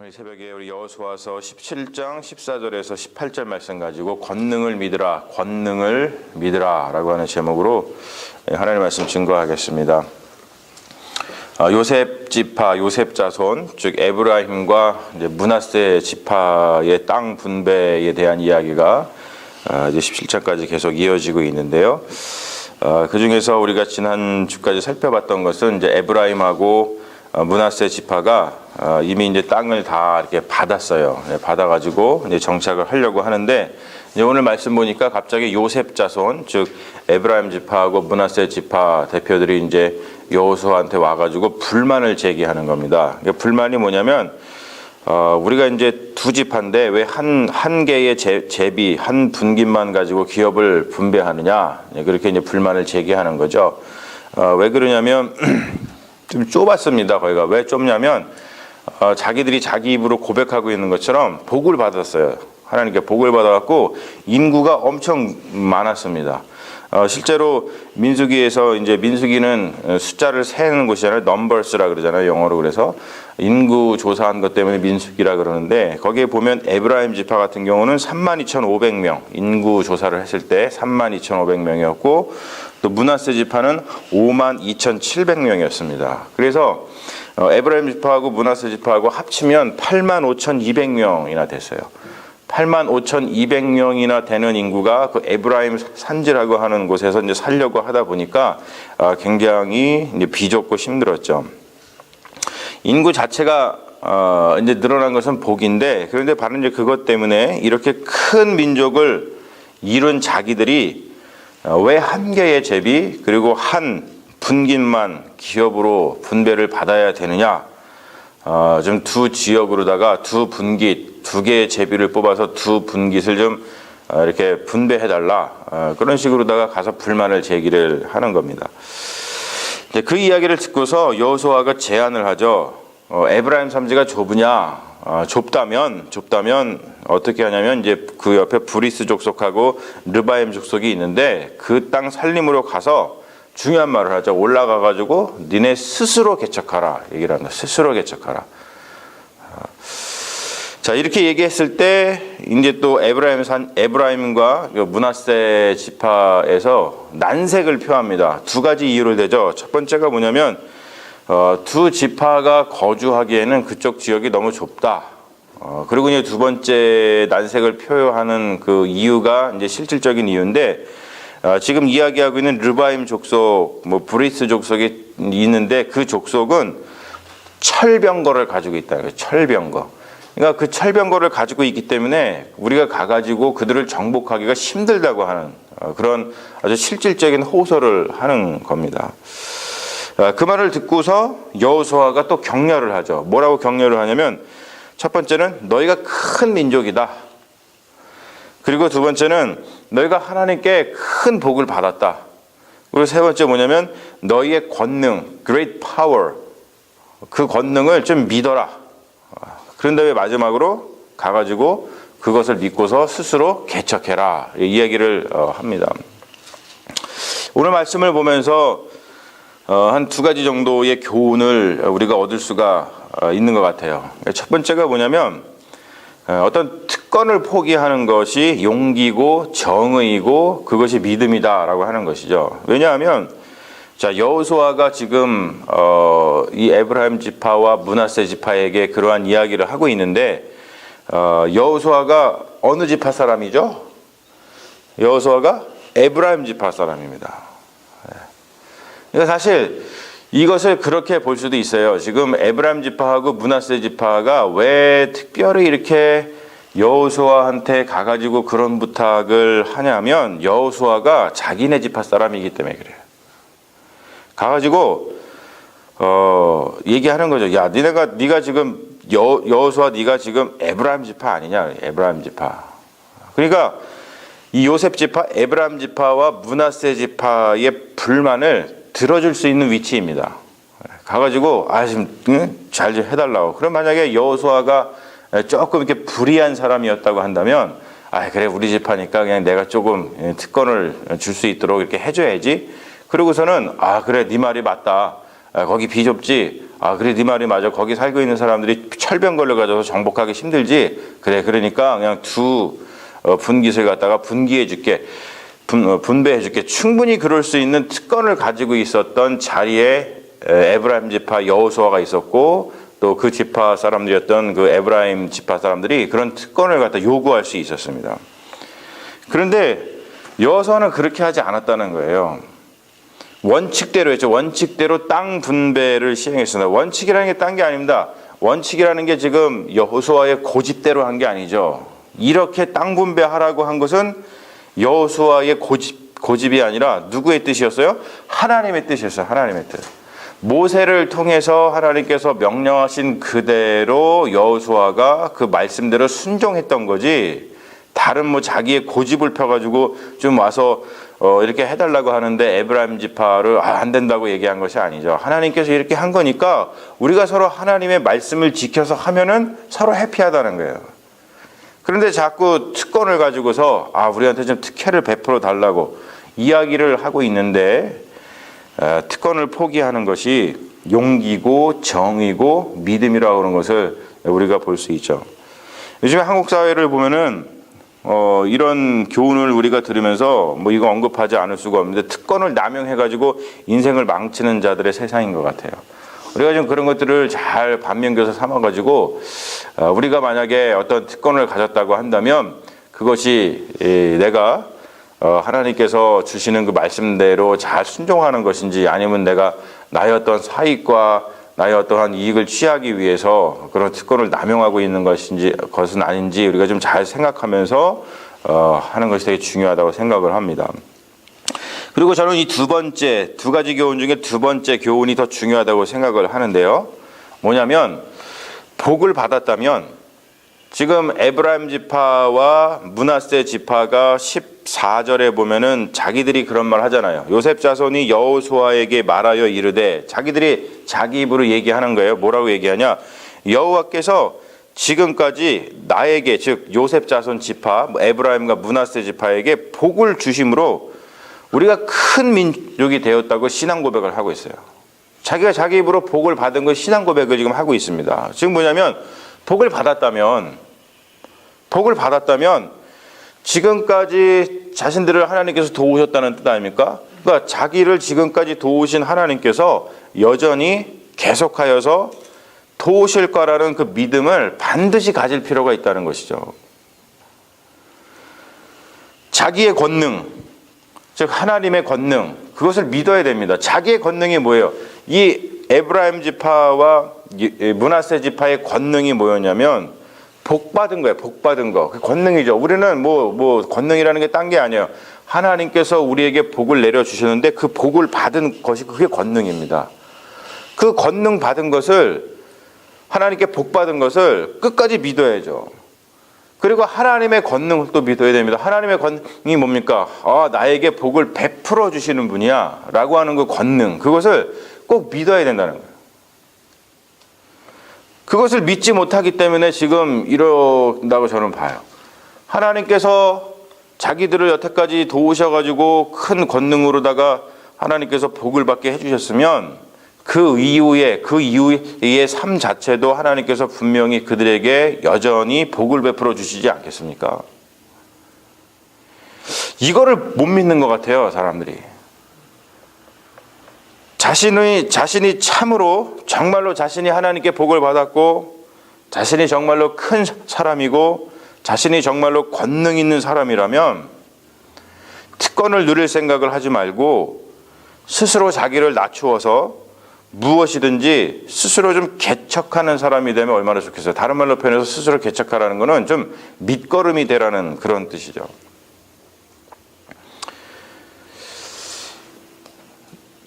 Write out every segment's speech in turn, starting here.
오늘 새벽에 우리 여호수아서 17장 14절에서 18절 말씀 가지고 권능을 믿으라, 권능을 믿으라 라고 하는 제목으로 하나님의 말씀 증거하겠습니다. 요셉 지파, 요셉 자손, 즉 에브라임과 이제 므낫세 지파의 땅 분배에 대한 이야기가 이제 17장까지 계속 이어지고 있는데요. 그 중에서 우리가 지난 주까지 살펴봤던 것은 이제 에브라임하고 므낫세 지파가 이미 이제 땅을 다 이렇게 받았어요. 받아가지고 이제 정착을 하려고 하는데, 이제 오늘 말씀 보니까 갑자기 요셉 자손, 즉 에브라임 지파하고 므낫세 지파 대표들이 이제 여호수아한테 와가지고 불만을 제기하는 겁니다. 그러니까 불만이 뭐냐면, 우리가 이제 두 지파인데 왜 한 개의 제비, 한 분깃만 가지고 기업을 분배하느냐, 그렇게 이제 불만을 제기하는 거죠. 왜 그러냐면 좀 좁았습니다. 거기가 왜 좁냐면 자기들이 자기 입으로 고백하고 있는 것처럼 복을 받았어요. 하나님께 복을 받아갖고 인구가 엄청 많았습니다. 실제로 민수기에서 이제 민수기는 숫자를 세는 곳이잖아요. 넘버스라 그러잖아요. 영어로. 그래서 인구 조사한 것 때문에 민수기라 그러는데, 거기에 보면 에브라임 지파 같은 경우는 32,500명 인구 조사를 했을 때 32,500명이었고 또 므낫세 지파는 52,700명이었습니다. 그래서 에브라임 지파하고 므낫세 지파하고 합치면 85,200명이나 됐어요. 85,200명이나 되는 인구가 그 에브라임 산지라고 하는 곳에서 이제 살려고 하다 보니까 굉장히 이제 비좁고 힘들었죠. 인구 자체가 이제 늘어난 것은 복인데, 그런데 바로 이제 그것 때문에 이렇게 큰 민족을 이룬 자기들이 왜 한 개의 제비 그리고 한 분깃만 기업으로 분배를 받아야 되느냐? 좀 두 지역으로다가 두 분깃, 두 개의 제비를 뽑아서 두 분깃을 좀 이렇게 분배해달라, 그런 식으로다가 가서 불만을 제기를 하는 겁니다. 그 이야기를 듣고서 여호수아가 제안을 하죠. 에브라임 산지가 좁으냐? 좁다면 어떻게 하냐면 이제 그 옆에 브리스 족속하고 르바임 족속이 있는데 그 땅 살림으로 가서 중요한 말을 하죠. 올라가가지고 니네 스스로 개척하라 얘기를 합니다. 스스로 개척하라. 자, 이렇게 얘기했을 때 이제 또 에브라임과 므낫세 지파에서 난색을 표합니다. 두 가지 이유로 되죠. 첫 번째가 뭐냐면 두 지파가 거주하기에는 그쪽 지역이 너무 좁다. 그리고 이제 두 번째 난색을 표하는 그 이유가 이제 실질적인 이유인데, 지금 이야기하고 있는 르바임 족속, 브리스 족속이 있는데 그 족속은 철병거를 가지고 있다. 철병거. 그러니까 그 철병거를 가지고 있기 때문에 우리가 가가지고 그들을 정복하기가 힘들다고 하는 그런 아주 실질적인 호소를 하는 겁니다. 그 말을 듣고서 여호수아가 또 격려를 하죠. 뭐라고 격려를 하냐면, 첫 번째는 너희가 큰 민족이다. 그리고 두 번째는 너희가 하나님께 큰 복을 받았다. 그리고 세 번째 뭐냐면 너희의 권능, great power, 그 권능을 좀 믿어라. 그런 다음에 마지막으로 가가지고 그것을 믿고서 스스로 개척해라, 이 이야기를 합니다. 오늘 말씀을 보면서 한 두 가지 정도의 교훈을 우리가 얻을 수가 있는 것 같아요. 첫 번째가 뭐냐면 어떤 특권을 포기하는 것이 용기고 정의이고 그것이 믿음이다라고 하는 것이죠. 왜냐하면 자, 여호수아가 지금 이 에브라임 지파와 므낫세 지파에게 그러한 이야기를 하고 있는데, 여호수아가 어느 지파 사람이죠? 여호수아가 에브라임 지파 사람입니다. 그러니까 사실 이것을 그렇게 볼 수도 있어요. 지금 에브라임 지파하고 므낫세 지파가 왜 특별히 이렇게 여호수아한테 가가지고 그런 부탁을 하냐면, 여호수아가 자기네 지파 사람이기 때문에 그래요. 가가지고 얘기하는 거죠. 야, 네가 지금 여호수아 네가 지금 에브라임 지파 아니냐? 에브라임 지파. 그러니까 이 요셉 지파, 에브라임 지파와 므낫세 지파의 불만을 들어줄 수 있는 위치입니다. 가가지고 잘 좀 해달라고. 그럼 만약에 여호수아가 조금 이렇게 불의한 사람이었다고 한다면, 그래 우리 지파니까 그냥 내가 조금 특권을 줄 수 있도록 이렇게 해줘야지. 그러고서는 그래 네 말이 맞다. 거기 비좁지. 그래 네 말이 맞아. 거기 살고 있는 사람들이 철병 걸려가지고 정복하기 힘들지. 그래 그러니까 그냥 두 분깃을 갖다가 분기해줄게. 분배해줄게. 충분히 그럴 수 있는 특권을 가지고 있었던 자리에 에브라임 지파 여호수아가 있었고 또 그 지파 사람들이었던 그 에브라임 지파 사람들이 그런 특권을 갖다 요구할 수 있었습니다. 그런데 여호수아는 그렇게 하지 않았다는 거예요. 원칙대로 했죠. 원칙대로 땅 분배를 시행했습니다. 원칙이라는 게 딴 게 아닙니다. 원칙이라는 게 지금 여호수아의 고집대로 한 게 아니죠. 이렇게 땅 분배하라고 한 것은 여호수아의 고집이 아니라 누구의 뜻이었어요? 하나님의 뜻이었어요. 하나님의 뜻. 모세를 통해서 하나님께서 명령하신 그대로 여호수아가 그 말씀대로 순종했던 거지. 다른 뭐 자기의 고집을 펴가지고 좀 와서 이렇게 해달라고 하는데 에브라임 지파를 안 된다고 얘기한 것이 아니죠. 하나님께서 이렇게 한 거니까 우리가 서로 하나님의 말씀을 지켜서 하면은 서로 해피하다는 거예요. 그런데 자꾸 특권을 가지고서 우리한테 좀 특혜를 베풀어 달라고 이야기를 하고 있는데 특권을 포기하는 것이 용기고 정의고 믿음이라고 하는 것을 우리가 볼 수 있죠. 요즘에 한국 사회를 보면은 이런 교훈을 우리가 들으면서 뭐 이거 언급하지 않을 수가 없는데 특권을 남용해가지고 인생을 망치는 자들의 세상인 것 같아요. 우리가 좀 그런 것들을 잘 반면교사 삼아가지고 우리가 만약에 어떤 특권을 가졌다고 한다면 그것이 내가 하나님께서 주시는 그 말씀대로 잘 순종하는 것인지 아니면 내가 나의 어떤 사익과 나의 어떠한 이익을 취하기 위해서 그런 특권을 남용하고 있는 것은 아닌지 우리가 좀 잘 생각하면서 하는 것이 되게 중요하다고 생각을 합니다. 그리고 저는 이 두 가지 교훈 중에 두 번째 교훈이 더 중요하다고 생각을 하는데요. 뭐냐면 복을 받았다면 지금 에브라임 지파와 므낫세 지파가 14절에 보면은 자기들이 그런 말 하잖아요. 요셉 자손이 여호수아에게 말하여 이르되 자기들이 자기 입으로 얘기하는 거예요. 뭐라고 얘기하냐? 여호와께서 지금까지 나에게 즉 요셉 자손 지파 에브라임과 므낫세 지파에게 복을 주심으로 우리가 큰 민족이 되었다고 신앙 고백을 하고 있어요. 자기가 자기 입으로 복을 받은 걸 신앙 고백을 지금 하고 있습니다. 지금 뭐냐면 복을 받았다면 지금까지 자신들을 하나님께서 도우셨다는 뜻 아닙니까? 그러니까 자기를 지금까지 도우신 하나님께서 여전히 계속하여서 도우실 거라는 그 믿음을 반드시 가질 필요가 있다는 것이죠. 자기의 권능, 즉 하나님의 권능, 그것을 믿어야 됩니다. 자기의 권능이 뭐예요? 이 에브라임 지파와 므낫세 지파의 권능이 뭐였냐면 복 받은 거예요. 복 받은 거. 그 권능이죠. 우리는 뭐 권능이라는 게 딴 게 아니에요. 하나님께서 우리에게 복을 내려 주셨는데 그 복을 받은 것이 그게 권능입니다. 그 권능 받은 것을 하나님께 복 받은 것을 끝까지 믿어야죠. 그리고 하나님의 권능을 또 믿어야 됩니다. 하나님의 권능이 뭡니까? 나에게 복을 베풀어 주시는 분이야 라고 하는 그 권능, 그것을 꼭 믿어야 된다는 거예요. 그것을 믿지 못하기 때문에 지금 이런다고 저는 봐요. 하나님께서 자기들을 여태까지 도우셔가지고 큰 권능으로다가 하나님께서 복을 받게 해주셨으면 그 이후의 삶 자체도 하나님께서 분명히 그들에게 여전히 복을 베풀어 주시지 않겠습니까? 이거를 못 믿는 것 같아요, 사람들이. 자신이 참으로 정말로 자신이 하나님께 복을 받았고 자신이 정말로 큰 사람이고 자신이 정말로 권능 있는 사람이라면 특권을 누릴 생각을 하지 말고 스스로 자기를 낮추어서 무엇이든지 스스로 좀 개척하는 사람이 되면 얼마나 좋겠어요. 다른 말로 표현해서 스스로 개척하라는 것은 좀 밑거름이 되라는 그런 뜻이죠.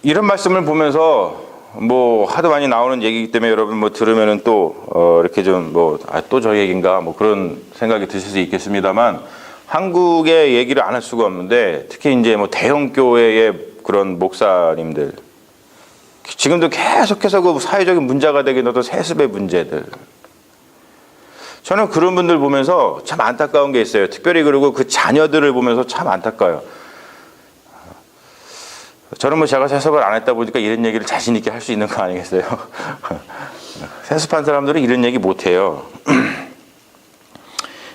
이런 말씀을 보면서 뭐 하도 많이 나오는 얘기이기 때문에 여러분 뭐 들으면은 또 이렇게 좀 또 저 얘기인가 뭐 그런 생각이 드실 수 있겠습니다만 한국의 얘기를 안 할 수가 없는데 특히 이제 뭐 대형 교회의 그런 목사님들 지금도 계속해서 그 사회적인 문제가 되긴 해도 세습의 문제들, 저는 그런 분들 보면서 참 안타까운 게 있어요. 특별히 그리고 그 자녀들을 보면서 참 안타까워요. 저는 뭐 제가 세습을 안 했다 보니까 이런 얘기를 자신 있게 할 수 있는 거 아니겠어요? 세습한 사람들은 이런 얘기 못 해요.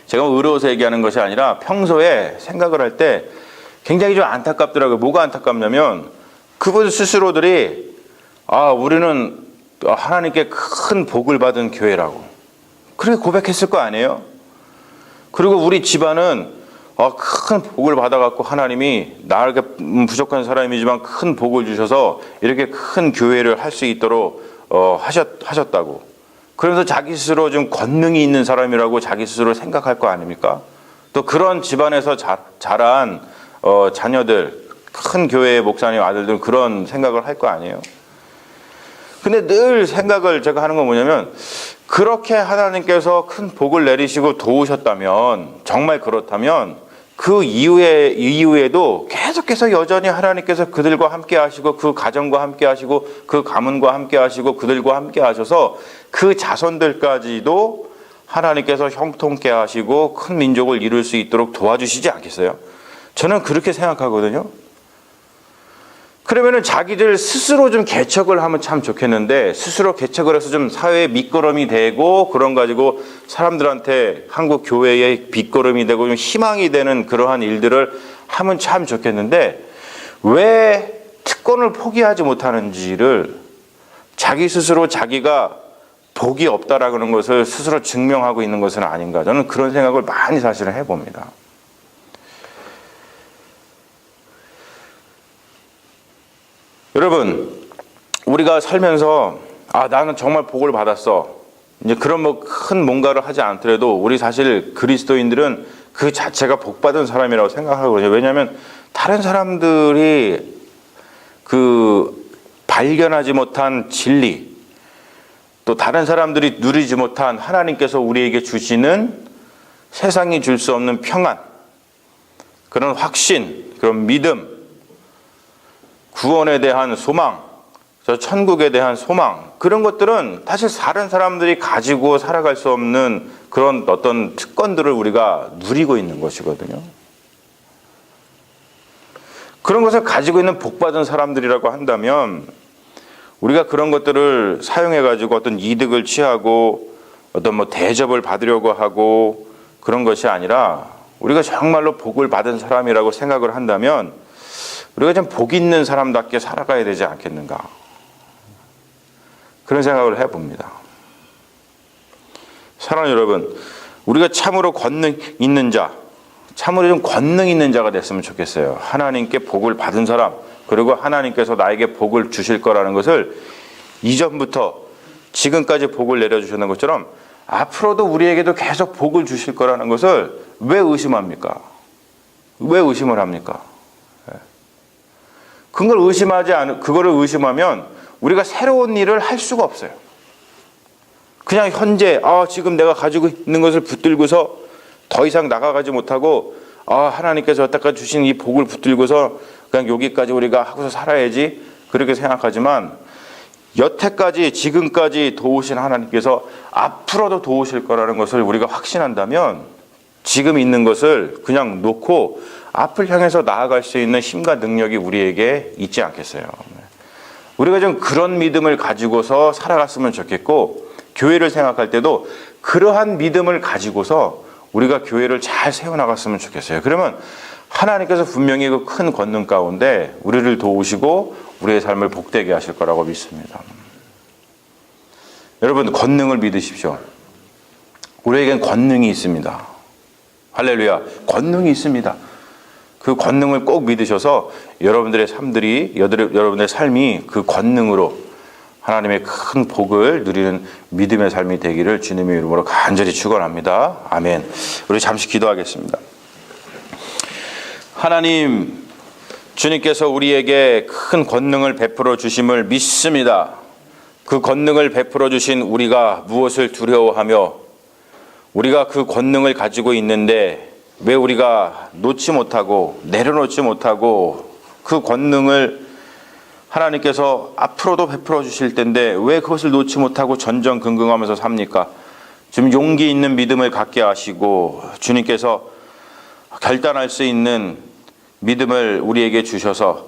제가 의로워서 얘기하는 것이 아니라 평소에 생각을 할 때 굉장히 좀 안타깝더라고요. 뭐가 안타깝냐면 그분 스스로들이 우리는 하나님께 큰 복을 받은 교회라고 그렇게 고백했을 거 아니에요? 그리고 우리 집안은 큰 복을 받아갖고 하나님이 나에게 부족한 사람이지만 큰 복을 주셔서 이렇게 큰 교회를 할 수 있도록 하셨다고. 그래서 자기 스스로 좀 권능이 있는 사람이라고 자기 스스로 생각할 거 아닙니까? 또 그런 집안에서 자란 자녀들, 큰 교회의 목사님 아들들은 그런 생각을 할 거 아니에요? 근데 늘 생각을 제가 하는 건 뭐냐면 그렇게 하나님께서 큰 복을 내리시고 도우셨다면 정말 그렇다면 그 이후에도 계속해서 여전히 하나님께서 그들과 함께 하시고 그 가정과 함께 하시고 그 가문과 함께 하시고 그들과 함께 하셔서 그 자손들까지도 하나님께서 형통케 하시고 큰 민족을 이룰 수 있도록 도와주시지 않겠어요? 저는 그렇게 생각하거든요. 그러면은 자기들 스스로 좀 개척을 하면 참 좋겠는데 스스로 개척을 해서 좀 사회의 밑거름이 되고 그런 가지고 사람들한테 한국 교회의 밑거름이 되고 좀 희망이 되는 그러한 일들을 하면 참 좋겠는데 왜 특권을 포기하지 못하는지를 자기 스스로 자기가 복이 없다라는 것을 스스로 증명하고 있는 것은 아닌가. 저는 그런 생각을 많이 사실은 해봅니다. 여러분, 우리가 살면서 나는 정말 복을 받았어. 이제 그런 큰 뭔가를 하지 않더라도 우리 사실 그리스도인들은 그 자체가 복받은 사람이라고 생각하거든요. 왜냐하면 다른 사람들이 발견하지 못한 진리, 또 다른 사람들이 누리지 못한 하나님께서 우리에게 주시는 세상이 줄 수 없는 평안, 그런 확신, 그런 믿음, 구원에 대한 소망, 천국에 대한 소망, 그런 것들은 사실 다른 사람들이 가지고 살아갈 수 없는 그런 어떤 특권들을 우리가 누리고 있는 것이거든요. 그런 것을 가지고 있는 복받은 사람들이라고 한다면 우리가 그런 것들을 사용해가지고 어떤 이득을 취하고 어떤 대접을 받으려고 하고 그런 것이 아니라 우리가 정말로 복을 받은 사람이라고 생각을 한다면 우리가 좀 복 있는 사람답게 살아가야 되지 않겠는가. 그런 생각을 해봅니다. 사랑하는 여러분, 우리가 참으로 권능 있는 자, 참으로 좀 권능 있는 자가 됐으면 좋겠어요. 하나님께 복을 받은 사람, 그리고 하나님께서 나에게 복을 주실 거라는 것을 이전부터 지금까지 복을 내려주셨는 것처럼 앞으로도 우리에게도 계속 복을 주실 거라는 것을 왜 의심합니까? 왜 의심을 합니까? 그거를 의심하면 우리가 새로운 일을 할 수가 없어요. 그냥 현재 지금 내가 가지고 있는 것을 붙들고서 더 이상 나가가지 못하고 하나님께서 여태까지 주신 이 복을 붙들고서 그냥 여기까지 우리가 하고서 살아야지 그렇게 생각하지만 여태까지 지금까지 도우신 하나님께서 앞으로도 도우실 거라는 것을 우리가 확신한다면 지금 있는 것을 그냥 놓고 앞을 향해서 나아갈 수 있는 힘과 능력이 우리에게 있지 않겠어요. 우리가 좀 그런 믿음을 가지고서 살아갔으면 좋겠고 교회를 생각할 때도 그러한 믿음을 가지고서 우리가 교회를 잘 세워나갔으면 좋겠어요. 그러면 하나님께서 분명히 그 큰 권능 가운데 우리를 도우시고 우리의 삶을 복되게 하실 거라고 믿습니다. 여러분, 권능을 믿으십시오. 우리에겐 권능이 있습니다. 할렐루야. 권능이 있습니다. 그 권능을 꼭 믿으셔서 여러분들의 삶이 그 권능으로 하나님의 큰 복을 누리는 믿음의 삶이 되기를 주님의 이름으로 간절히 축원합니다. 아멘. 우리 잠시 기도하겠습니다. 하나님, 주님께서 우리에게 큰 권능을 베풀어 주심을 믿습니다. 그 권능을 베풀어 주신 우리가 무엇을 두려워하며 우리가 그 권능을 가지고 있는데 왜 우리가 놓지 못하고 내려놓지 못하고 그 권능을 하나님께서 앞으로도 베풀어 주실 텐데 왜 그것을 놓지 못하고 전전긍긍하면서 삽니까? 지금 용기 있는 믿음을 갖게 하시고 주님께서 결단할 수 있는 믿음을 우리에게 주셔서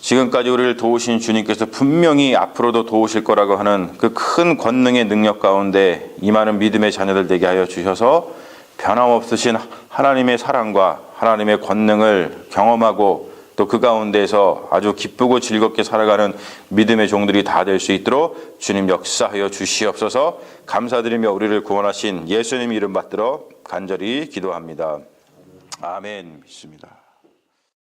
지금까지 우리를 도우신 주님께서 분명히 앞으로도 도우실 거라고 하는 그 큰 권능의 능력 가운데 이 많은 믿음의 자녀들 되게 하여 주셔서 변함없으신 하나님의 사랑과 하나님의 권능을 경험하고 또 그 가운데서 아주 기쁘고 즐겁게 살아가는 믿음의 종들이 다 될 수 있도록 주님 역사하여 주시옵소서. 감사드리며 우리를 구원하신 예수님 이름 받들어 간절히 기도합니다. 아멘. 믿습니다.